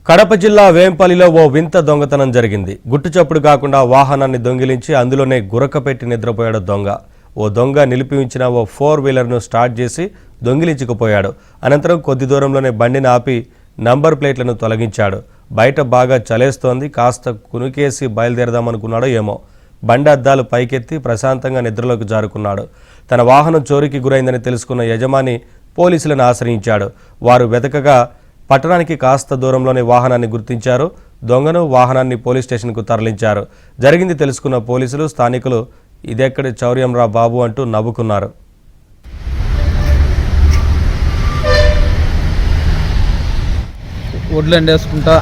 కడప జిల్లా వేంపల్లిలో ఓ వింత దొంగతనం జరిగింది. గుట్టుచప్పుడు కాకుండా వాహనాన్ని దొంగిలించి అందులోనే గురకపెట్టి నిద్రపోయాడు దొంగ. ఓ దొంగ నిలిపి ఉంచిన ఓ 4-వీలర్ను స్టార్ట్ చేసి దొంగిలించుకుపోయాడు. అనంతరం కొద్ది దూరంలోనే బండిని ఆపి నంబర్ ప్లేట్లను తొలగించాడు. బయట బాగా చలేస్తోంది, కాస్త కునుకేసి బయలుదేరదామనుకున్నాడో ఏమో. బండి అద్దాలు పైకెత్తి ప్రశాంతంగా నిద్రలోకి జారుకున్నాడు. తన వాహనం చోరీకి గురైందని తెలుసుకున్న యజమాని పోలీసులను ఆశ్రయించాడు. వారు వెతకగా పట్టణానికి కాస్త దూరంలోనే వాహనాన్ని గుర్తించారు. దొంగను వాహనాన్ని పోలీస్ స్టేషన్కు తరలించారు. జరిగింది తెలుసుకున్న పోలీసులు, స్థానికులు ఇదెక్కడి చౌర్యం రా బాబు అంటూ నవ్వుకున్నారు. వడ్లండి వేసుకుంటా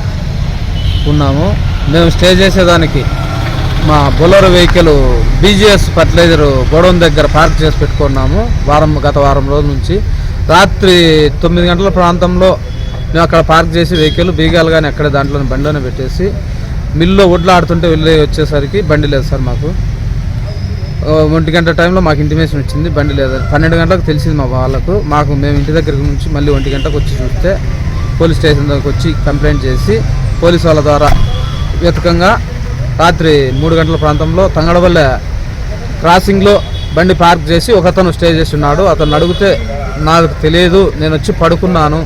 ఉన్నాము. మేము స్టే చేసేదానికి మా Bolero vehicle BGS fertilizer godown దగ్గర పార్క్ చేసి పెట్టుకున్నాము. గత వారం రోజుల నుంచి రాత్రి 9 గంటల ప్రాంతంలో మేము అక్కడ పార్క్ చేసి వెహికల్ బీగాలు కానీ అక్కడ దాంట్లోనే బండిలోనే పెట్టేసి మిల్లులో వడ్లు ఆడుతుంటే వెళ్ళి వచ్చేసరికి బండి లేదు సార్. మాకు 1 గంట టైంలో మాకు ఇంటిమేషన్ వచ్చింది బండి లేదు. 12 గంటలకు తెలిసింది మా వాళ్ళకు. మేము ఇంటి దగ్గర నుంచి మళ్ళీ 1 గంటకు వచ్చి చూస్తే పోలీస్ స్టేషన్ దగ్గరకు వచ్చి కంప్లైంట్ చేసి పోలీసు వాళ్ళ ద్వారా వెతకంగా రాత్రి 3 గంటల ప్రాంతంలో తంగడవల్లె క్రాసింగ్లో బండి పార్క్ చేసి ఒకతను స్టే చేసి ఉన్నాడు. అతను అడిగితే నాకు తెలియదు, నేను వచ్చి పడుకున్నాను,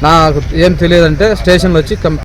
నాకు ఏం తెలియదంటే స్టేషన్లో వచ్చి